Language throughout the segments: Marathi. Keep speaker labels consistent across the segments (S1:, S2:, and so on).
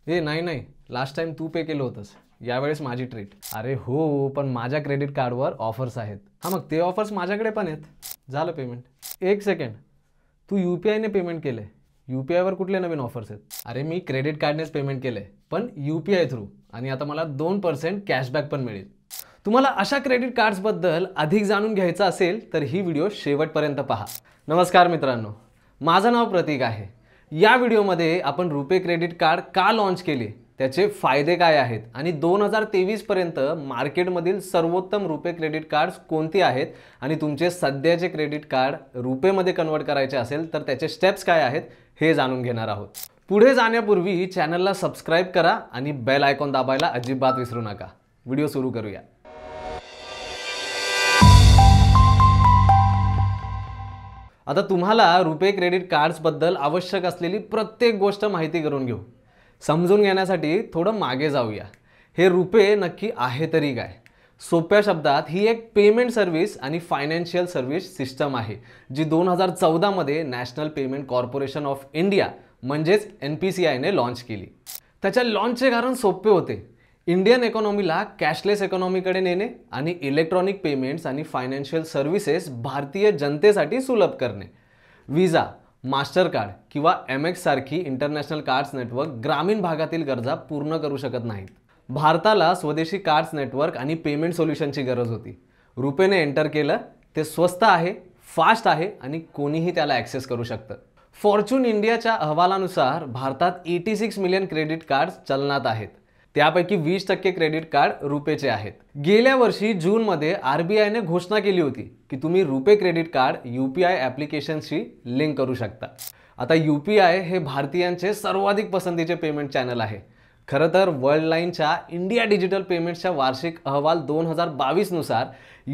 S1: हे नाही नाही, लास्ट टाइम तू पे केलं होतंस, यावेळेस माझी ट्रीट. अरे हो, पण माझ्या क्रेडिट कार्डवर ऑफर्स आहेत. हां, मग ते ऑफर्स माझ्याकडे पण आहेत. झालं पेमेंट. एक सेकंड, तू यू पी आयने पेमेंट केलंय? यू पी आयवर कुठले नवीन ऑफर्स आहेत? अरे मी क्रेडिट कार्डनेच पेमेंट केलंय, पण यू पी आय थ्रू, आणि आता मला 2% कॅशबॅक पण मिळेल. तुम्हाला अशा क्रेडिट कार्ड्सबद्दल अधिक जाणून घ्यायचं असेल तर ही व्हिडिओ शेवटपर्यंत पहा. नमस्कार मित्रांनो, माझं नाव प्रतीक आहे. या व्हिडिओमध्ये आपण रुपे क्रेडिट कार्ड का लॉन्च केले, त्याचे फायदे काय आहेत आणि 2023 पर्यंत मार्केटमधील सर्वोत्तम रुपे क्रेडिट कार्ड्स कोणती आहेत आणि तुमचे सध्याचे क्रेडिट कार्ड रुपेमध्ये कन्वर्ट करायचे असेल तर त्याचे स्टेप्स काय आहेत हे जाणून घेणार आहोत. पुढे जाण्यापूर्वी चॅनलला सबस्क्राईब करा आणि बेल आयकॉन दाबायला अजिबात विसरू नका. व्हिडिओ सुरू करूया. आता तुम्हाला रुपे क्रेडिट कार्ड्सबद्दल आवश्यक असलेली प्रत्येक गोष्ट माहिती करून घेऊ. समजून घेण्यासाठी थोडं मागे जाऊया. हे रुपे नक्की आहे तरी काय? सोप्या शब्दात ही एक पेमेंट सर्व्हिस आणि फायनान्शियल सर्व्हिस सिस्टम आहे जी 2014 मध्ये national payment corporation of India म्हणजेच NPCIने लॉन्च केली. त्याच्या लॉन्चचे कारण सोपे होते. इंडियन इकॉनॉमीला कॅशलेस इकॉनॉमीकडे नेणे आणि इलेक्ट्रॉनिक पेमेंट्स आणि फायनान्शियल सर्व्हिसेस भारतीय जनतेसाठी सुलभ करणे. विजा, मास्टरकार्ड किंवा MX सारखी इंटरनॅशनल कार्ड्स नेटवर्क ग्रामीण भागातील गरजा पूर्ण करू शकत नाहीत. भारताला स्वदेशी कार्ड्स नेटवर्क आणि पेमेंट सोल्युशनची गरज होती. रुपेने एंटर केलं. ते स्वस्त आहे, फास्ट आहे आणि कोणीही त्याला ॲक्सेस करू शकतं. फॉर्च्यून इंडियाच्या अहवालानुसार भारतात 86 मिलियन क्रेडिट कार्ड्स चलनात आहेत. त्यापैकी 20% क्रेडिट कार्ड रुपेचे आहेत. गेल्या वर्षी जूनमध्ये RBIने घोषणा केली होती की तुम्ही रुपे क्रेडिट कार्ड UPI ॲप्लिकेशनशी लिंक करू शकता. आता UPI हे भारतीयांचे सर्वाधिक पसंतीचे पेमेंट चॅनल आहे. खरं तर वर्ल्ड लाईनच्या इंडिया डिजिटल पेमेंट्सच्या वार्षिक अहवाल 2022 नुसार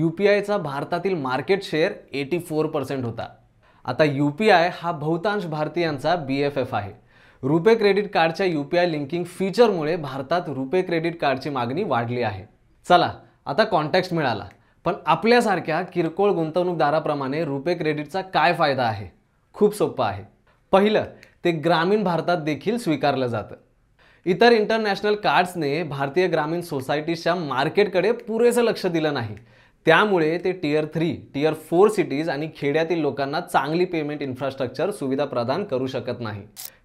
S1: UPIचा भारतातील मार्केट शेअर 84% होता. आता UPI हा बहुतांश भारतीयांचा BFF आहे. रुपे क्रेडिट कार्डच्या UPI लिंकिंग फीचरमुळे भारतात रुपे क्रेडिट कार्डची मागणी वाढली आहे. चला, आता कॉन्टेक्स्ट मिळाला. पण आपल्यासारख्या किरकोळ गुंतवणूकदाराप्रमाणे रुपे क्रेडिटचा काय फायदा आहे? खूप सोपं आहे. पहिलं, ते ग्रामीण भारतात देखील स्वीकारलं जातं. इतर इंटरनॅशनल कार्ड्सने भारतीय ग्रामीण सोसायटीच्या मार्केटकडे पुरेसं लक्ष दिलं नाही. त्यामुळे ते Tier 3, Tier 4 सिटीज आणि खेड्यातील लोकांना चांगली पेमेंट इन्फ्रास्ट्रक्चर सुविधा प्रदान करू शकत नाही.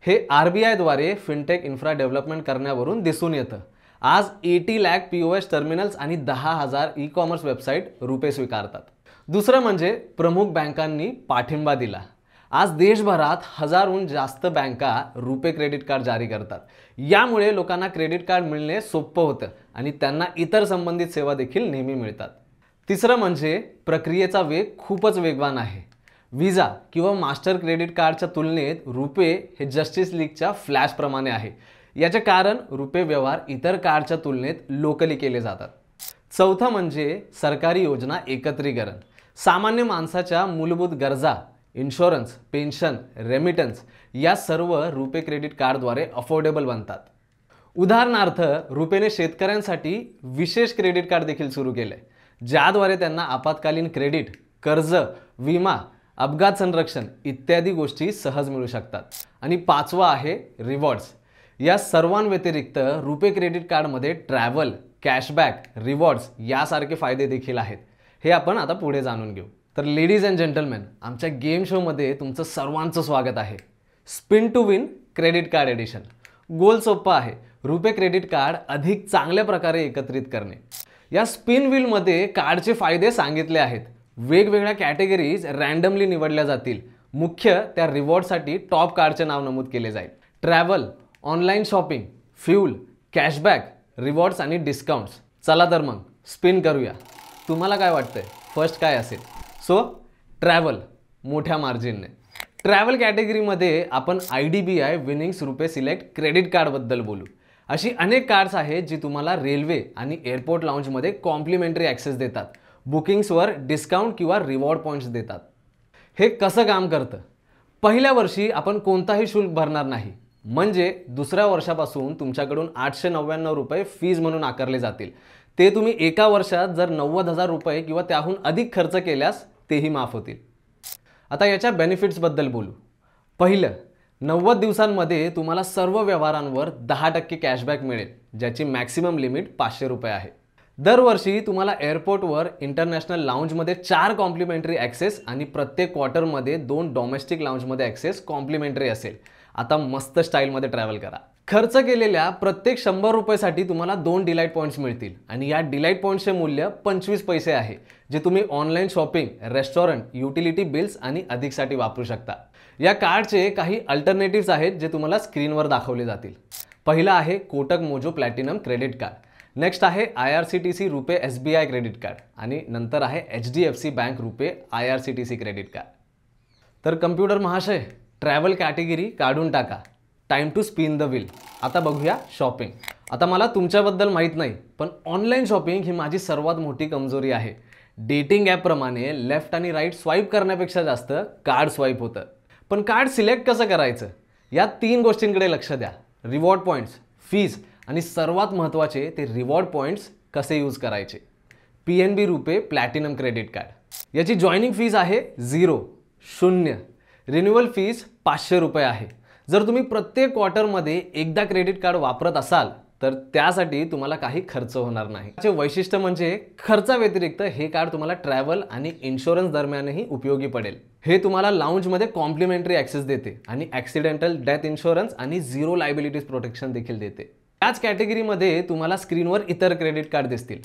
S1: हे RBI द्वारे फिनटेक इन्फ्रा डेव्हलपमेंट करण्यावरून दिसून येतं. आज 80 लाख POS टर्मिनल्स आणि 10,000 ई-कॉमर्स वेबसाईट रुपे स्वीकारतात. दुसरं म्हणजे प्रमुख बँकांनी पाठिंबा दिला. आज देशभरात 1000हून जास्त बँका रुपे क्रेडिट कार्ड जारी करतात. यामुळे लोकांना क्रेडिट कार्ड मिळणे सोपं होतं आणि त्यांना इतर संबंधित सेवा देखील नेहमी मिळतात. तिसरं म्हणजे प्रक्रियेचा वेग खूपच वेगवान आहे. विजा किंवा मास्टर क्रेडिट कार्डच्या तुलनेत रुपे हे जस्टिस लीगच्या फ्लॅशप्रमाणे आहे. याचे कारण रुपे व्यवहार इतर कार्डच्या तुलनेत लोकली केले जातात. चौथं म्हणजे सरकारी योजना एकत्रीकरण. सामान्य माणसाच्या मूलभूत गरजा, इन्शुरन्स, पेन्शन, रेमिटन्स या सर्व रुपे क्रेडिट कार्डद्वारे अफोर्डेबल बनतात. उदाहरणार्थ, रुपेने शेतकऱ्यांसाठी विशेष क्रेडिट कार्ड देखील सुरू केले, ज्याद्वारे त्यांना आपत्कालीन क्रेडिट, कर्ज, विमा, अपघात संरक्षण इत्यादी गोष्टी सहज मिळू शकतात. आणि पाचवा आहे रिवॉर्ड्स. या सर्वांव्यतिरिक्त रुपे क्रेडिट कार्डमध्ये ट्रॅव्हल, कॅशबॅक, रिवॉर्ड्स यासारखे फायदे देखील आहेत. हे आपण आता पुढे जाणून घेऊ. तर लेडीज अँड जेंटलमॅन, आमच्या गेम शोमध्ये तुमचं सर्वांचं स्वागत आहे. Spin to win credit card edition. Goal सोपा आहे, रुपे क्रेडिट कार्ड अधिक चांगल्या प्रकारे एकत्रित करणे. या स्पिन व्हीलमध्ये कार्डचे फायदे सांगितले आहेत. वेगवेगळ्या कॅटेगरीज रँडमली निवडल्या जातील. मुख्य त्या रिवॉर्डसाठी टॉप कार्डचे नाव नमूद केले जाईल. Travel, online shopping, fuel, cashback, rewards आणि डिस्काउंट्स. चला तर मग स्पिन करूया. तुम्हाला काय वाटतंय फर्स्ट काय असेल? सो ट्रॅव्हल मोठ्या मार्जिनने. ट्रॅव्हल कॅटेगरीमध्ये आपण IDBI विनिंग्स रुपे सिलेक्ट क्रेडिट कार्डबद्दल बोलू. अशी अनेक कार्ड्स आहेत जी तुम्हाला रेल्वे आणि एअरपोर्ट लाऊंजमध्ये कॉम्प्लिमेंटरी ॲक्सेस देतात. बुकिंग्सवर डिस्काउंट किंवा रिवॉर्ड पॉईंट्स देतात. हे कसं काम करतं? पहिल्या वर्षी आपण कोणताही शुल्क भरणार नाही. म्हणजे दुसऱ्या वर्षापासून तुमच्याकडून 899 रुपये फीज म्हणून आकारले जातील. ते तुम्ही एका वर्षात जर 90,000 रुपये किंवा त्याहून अधिक खर्च केल्यास तेही माफ होतील. आता याच्या बेनिफिट्सबद्दल बोलू. पहिलं, 90 दिवसांमध्ये तुम्हाला सर्व व्यवहारांवर 10% कॅशबॅक मिळेल, ज्याची मॅक्सिमम लिमिट 500 रुपये आहे. दरवर्षी तुम्हाला एअरपोर्टवर इंटरनॅशनल लाऊंजमध्ये 4 कॉम्प्लिमेंटरी ॲक्सेस आणि प्रत्येक क्वार्टरमध्ये 2 डोमेस्टिक लाऊंजमध्ये ॲक्सेस कॉम्प्लिमेंटरी असेल. आता मस्त स्टाईलमध्ये ट्रॅव्हल करा. खर्च केलेल्या प्रत्येक 100 रुपयासाठी तुम्हाला 2 डिलाईट पॉईंट्स मिळतील आणि या डिलाईट पॉईंट्सचे मूल्य 25 पैसे आहे, जे तुम्ही online shopping, restaurant, utility bills आणि अधिकसाठी वापरू शकता. या कार्डचे काही अल्टरनेटिव्स आहेत जे तुम्हाला स्क्रीनवर दाखवले जातील. पहिला आहे Kotak Mojo platinum credit card. Next आहे IRCTC RuPay SBI credit card आणि नंतर आहे HDFC bank RuPay IRCTC credit card. तर कम्प्युटर महाशय, ट्रॅव्हल कॅटेगरी काढून टाका. Time to spin the wheel. आता बघूया शॉपिंग. आता मला तुमच्याबद्दल माहीत नाही, पण ऑनलाईन शॉपिंग ही माझी सर्वात मोठी कमजोरी आहे. डेटिंग ॲपप्रमाणे लेफ्ट आणि राईट स्वाईप करण्यापेक्षा जास्त कार्ड स्वाईप होतं. पण कार्ड सिलेक्ट कसं करायचं, या 3 गोष्टींकडे लक्ष द्या. रिवॉर्ड पॉईंट्स, फीज आणि सर्वात महत्त्वाचे ते रिवॉर्ड पॉईंट्स कसे यूज करायचे. PNB रुपे प्लॅटिनम क्रेडिट कार्ड. याची जॉईनिंग फीज आहे 0. रिन्युअल फीज 500 रुपये आहे. जर तुम्ही प्रत्येक क्वार्टरमध्ये एकदा क्रेडिट कार्ड वापरत असाल तर त्यासाठी तुम्हाला काही खर्च होणार नाही. याचे वैशिष्ट्य म्हणजे खर्चाव्यतिरिक्त हे कार्ड तुम्हाला ट्रॅव्हल आणि इन्शुरन्स दरम्यानही उपयोगी पडेल. हे तुम्हाला लाऊंजमध्ये कॉम्प्लिमेंटरी ॲक्सेस देते आणि ॲक्सिडेंटल डेथ इन्शुरन्स आणि 0 लायबिलिटीज प्रोटेक्शन देखील देते. याच कॅटेगरीमध्ये तुम्हाला स्क्रीनवर इतर क्रेडिट कार्ड दिसतील.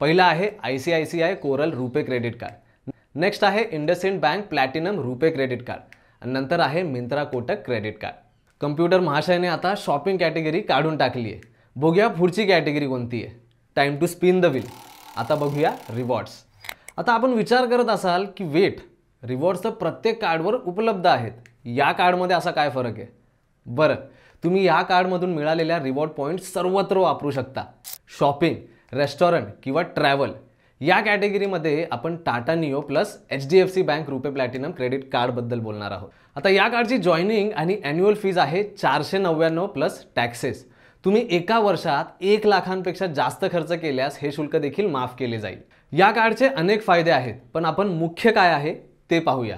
S1: पहिला आहे ICICI coral RuPay credit card. Next आहे IndusInd bank platinum RuPay credit card आणि नंतर आहे Myntra Kotak credit card. Computer महाशयने आता शॉपिंग कॅटेगरी काढून टाकली आहे. बघूया पुढची कॅटेगरी कोणती आहे. Time to spin the wheel. आता बघूया रिवॉर्ड्स. आता आपण विचार करत असाल की वेट, रिवॉर्ड्स तर प्रत्येक कार्डवर उपलब्ध आहेत, या कार्डमध्ये असा काय फरक आहे? बरं, तुम्ही या कार्डमधून मिळालेल्या रिवॉर्ड पॉईंट्स सर्वत्र वापरू शकता. शॉपिंग, रेस्टॉरंट किंवा ट्रॅव्हल या कॅटेगरीमध्ये आपण Tata neo plus HDFC bank RuPay platinum credit कार्डबद्दल बोलणार आहोत. आता या कार्डची जॉईनिंग आणि ॲन्युअल फीज आहे 499 प्लस टॅक्सेस. तुम्ही एका वर्षात 1 लाखांपेक्षा जास्त खर्च केल्यास हे शुल्क देखील माफ केले जाईल. या कार्डचे अनेक फायदे आहेत, पण आपण मुख्य काय आहे ते पाहूया.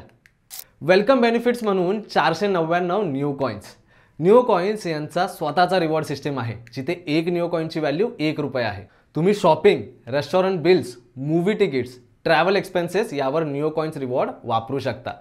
S1: वेलकम बेनिफिट्स म्हणून 499 न्यू कॉईन्स. न्यू कॉईन्स यांचा स्वतःचा रिवॉर्ड सिस्टम आहे, जिथे 1 न्यू कॉईनची व्हॅल्यू 1 रुपये आहे. तुम्ही shopping, restaurant bills, movie tickets, travel expenses यावर न्यू कॉईन्स रिवॉर्ड वापरू शकता.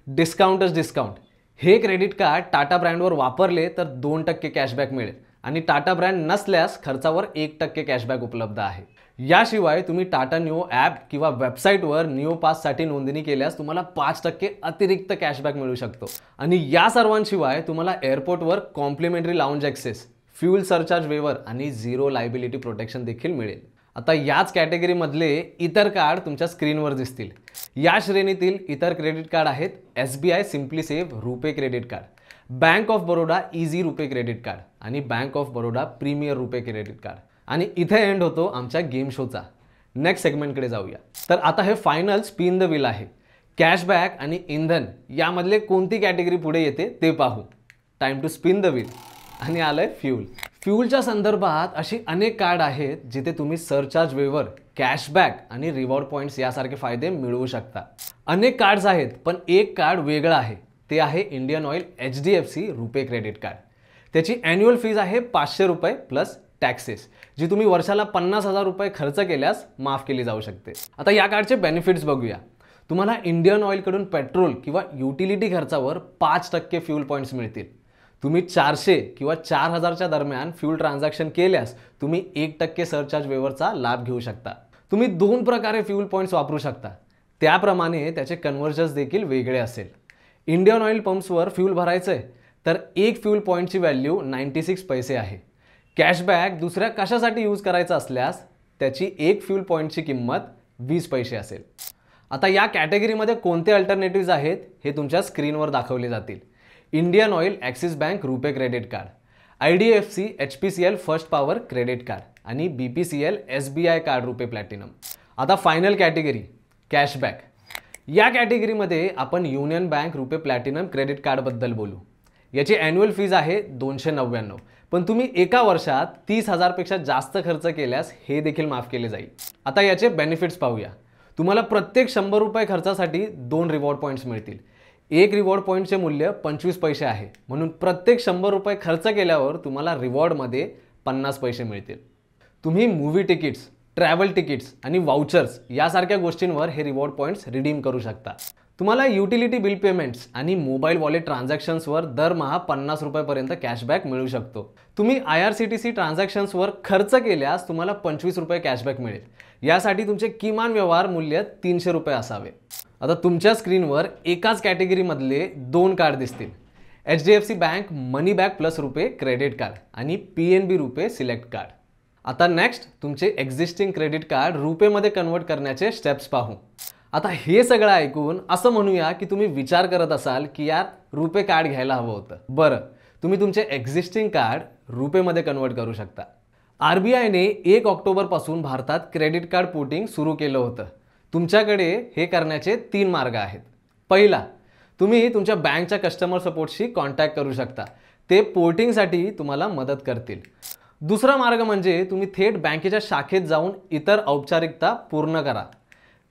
S1: डिस्काउंटच डिस्काउंट. हे क्रेडिट कार्ड टाटा ब्रँडवर वापरले तर 2% कॅशबॅक मिळेल आणि टाटा ब्रँड नसल्यास खर्चावर 1% कॅशबॅक उपलब्ध आहे. याशिवाय तुम्ही टाटा निओ ॲप किंवा वेबसाईटवर निओ पाससाठी नोंदणी केल्यास तुम्हाला 5% अतिरिक्त कॅशबॅक मिळू शकतो. आणि या सर्वांशिवाय तुम्हाला एअरपोर्टवर complimentary lounge access, fuel surcharge waiver आणि 0 लायबिलिटी प्रोटेक्शन देखील मिळेल. आता याच कॅटेगरीमधले इतर कार्ड तुमच्या स्क्रीनवर दिसतील. या श्रेणीतील इतर क्रेडिट कार्ड आहेत SBI simply save RuPay credit card, bank of Baroda easy RuPay credit card आणि bank of Baroda premier RuPay credit card. आणि इथे एंड होतो आमच्या गेम शोचा. नेक्स्ट सेगमेंटकडे जाऊया. तर आता हे फायनल स्पिन द व्हील आहे. कॅशबॅक आणि इंधन यामधले कोणती कॅटेगरी पुढे येते ते पाहू. Time to spin the wheel. आणि आलंय फ्यूल. फ्यूलच्या संदर्भात अशी अनेक कार्ड आहेत जिथे तुम्ही सरचार्ज वेवर, कॅशबॅक आणि रिवॉर्ड पॉईंट्स यासारखे फायदे मिळवू शकता. अनेक कार्ड्स आहेत, पण एक कार्ड वेगळं आहे. ते आहे इंडियन ऑइल HDFC रुपे क्रेडिट कार्ड. त्याची ॲन्युअल फीज आहे 500 रुपये प्लस टॅक्सेस, जी तुम्ही वर्षाला 50,000 रुपये खर्च केल्यास माफ केली जाऊ शकते. आता या कार्डचे बेनिफिट्स बघूया. तुम्हाला इंडियन ऑइलकडून पेट्रोल किंवा युटिलिटी खर्चावर 5% फ्यूल पॉईंट्स मिळतील. तुम्ही 400 किंवा 4000च्या दरम्यान फ्यूल ट्रान्झॅक्शन केल्यास तुम्ही 1% सरचार्ज वेवरचा लाभ घेऊ शकता. तुम्ही 2 प्रकारे फ्यूल पॉईंट्स वापरू शकता, त्याप्रमाणे त्याचे कन्व्हर्जन्स देखील वेगळे असेल. इंडियन ऑइल पंप्सवर फ्यूल भरायचंय तर 1 फ्यूल पॉईंटची व्हॅल्यू 96 पैसे आहे. कॅशबॅक दुसऱ्या कशासाठी यूज करायचा असल्यास त्याची 1 फ्यूल पॉईंटची किंमत 20 पैसे असेल. आता या कॅटेगरीमध्ये कोणते अल्टरनेटिव्ज आहेत हे तुमच्या स्क्रीनवर दाखवले जातील. Indian oil axis bank RuPay credit card, IDFC HPCL first power credit card आणि BPCL SBI card RuPay platinum. आता फायनल कॅटेगरी कॅशबॅक. या कॅटेगरीमध्ये आपण union bank RuPay platinum credit कार्डबद्दल बोलू. याची ॲन्युअल फीज आहे 299, पण तुम्ही एका वर्षात 30,000 पेक्षा जास्त खर्च केल्यास हे देखील माफ केले जाईल. आता याचे बेनिफिट्स पाहूया. तुम्हाला प्रत्येक 100 रुपये खर्चासाठी 2 रिवॉर्ड पॉईंट्स मिळतील. एक रिवॉर्ड पॉईंटचे मूल्य 25 पैसे आहे, म्हणून प्रत्येक 100 रुपये खर्च केल्यावर तुम्हाला रिवॉर्डमध्ये 50 पैसे मिळतील. तुम्ही मूव्ही तिकीट्स, ट्रॅव्हल तिकीट्स आणि वाउचर्स यासारख्या गोष्टींवर हे रिवॉर्ड पॉईंट्स रिडीम करू शकता. तुम्हाला युटिलिटी बिल पेमेंट्स आणि मोबाईल वॉलेट ट्रान्झॅक्शन्सवर दरमहा 50 रुपयापर्यंत कॅशबॅक मिळू शकतो. तुम्ही IRCTC ट्रान्झॅक्शन्सवर खर्च केल्यास तुम्हाला 25 रुपये कॅशबॅक मिळेल. यासाठी तुमचे किमान व्यवहार मूल्य 300 रुपये असावे. आता तुमच्या स्क्रीनवर एकाच कॅटेगरीमधले 2 कार्ड दिसतील. HDFC बँक मनी बॅक प्लस रुपे क्रेडिट कार्ड आणि PNB रुपे सिलेक्ट कार्ड. आता नेक्स्ट तुमचे एक्झिस्टिंग क्रेडिट कार्ड रुपेमध्ये कन्वर्ट करण्याचे स्टेप्स पाहू. आता हे सगळं ऐकून असं म्हणूया की तुम्ही विचार करत असाल की यार रुपे कार्ड घ्यायला हवं होतं. बरं, तुम्ही तुमचे एक्झिस्टिंग कार्ड रुपेमध्ये कन्वर्ट करू शकता. RBIने 1 ऑक्टोबरपासून भारतात क्रेडिट कार्ड पोर्टिंग सुरू केलं होतं. तुमच्याकडे हे करण्याचे 3 मार्ग आहेत. पहिला, तुम्ही तुमच्या बँकच्या कस्टमर सपोर्टशी कॉन्टॅक्ट करू शकता. ते पोर्टिंगसाठी तुम्हाला मदत करतील. दुसरा मार्ग म्हणजे तुम्ही थेट बँकेच्या शाखेत जाऊन इतर औपचारिकता पूर्ण करा.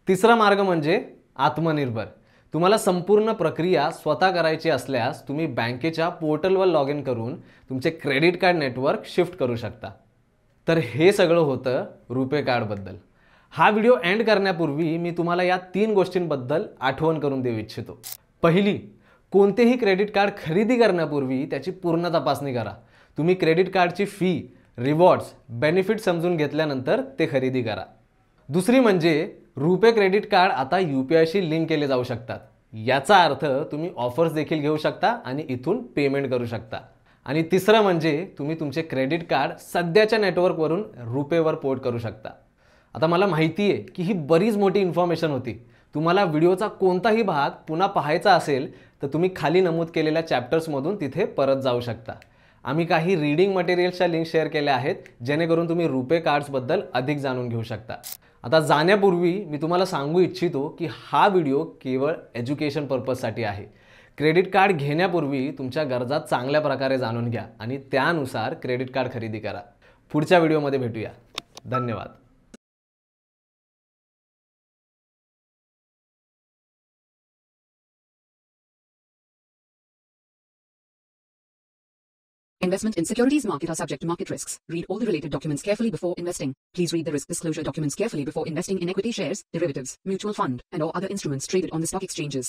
S1: तिसरा मार्ग म्हणजे आत्मनिर्भर. तुम्हाला संपूर्ण प्रक्रिया स्वतः करायची असल्यास तुम्ही बँकेच्या पोर्टलवर लॉग इन करून तुमचे क्रेडिट कार्ड नेटवर्क शिफ्ट करू शकता. तर हे सगळं होतं रुपे कार्डबद्दल. हा व्हिडिओ एंड करण्यापूर्वी मी तुम्हाला या 3 गोष्टींबद्दल आठवण करून देऊ इच्छितो. पहिली, कोणतेही क्रेडिट कार्ड खरेदी करण्यापूर्वी त्याची पूर्ण तपासणी करा. तुम्ही क्रेडिट कार्डची फी, रिवॉर्ड्स, बेनिफिट समजून घेतल्यानंतर ते खरेदी करा. दुसरी म्हणजे रुपे क्रेडिट कार्ड आता UPIशी लिंक केले जाऊ शकतात. याचा अर्थ तुम्ही ऑफर्स देखील घेऊ शकता आणि इथून पेमेंट करू शकता. आणि तिसरं म्हणजे तुम्ही तुमचे क्रेडिट कार्ड सध्याच्या नेटवर्कवरून रुपेवर पोर्ट करू शकता. आता मला माहिती आहे की ही बरीच मोठी इन्फॉर्मेशन होती. तुम्हाला व्हिडिओचा कोणताही भाग पुन्हा पाहायचा असेल तर तुम्ही खाली नमूद केलेल्या चॅप्टर्समधून तिथे परत जाऊ शकता. आम्ही काही रीडिंग मटेरियल्सच्या लिंक शेअर केल्या आहेत जेणेकरून तुम्ही रुपे कार्ड्सबद्दल अधिक जाणून घेऊ शकता. आता जाण्यापूर्वी मी तुम्हाला सांगू इच्छितो की हा व्हिडिओ केवळ एज्युकेशन पर्पजसाठी आहे. क्रेडिट कार्ड घेण्यापूर्वी तुमच्या गरजा चांगल्या प्रकारे जाणून घ्या आणि त्यानुसार क्रेडिट कार्ड खरेदी करा. पुढच्या व्हिडिओमध्ये भेटूया. धन्यवाद.
S2: Investment in securities market are subject to market risks. Read all the related documents carefully before investing. Please read the risk disclosure documents carefully before investing in equity shares, derivatives, mutual fund, and or other instruments traded on the stock exchanges.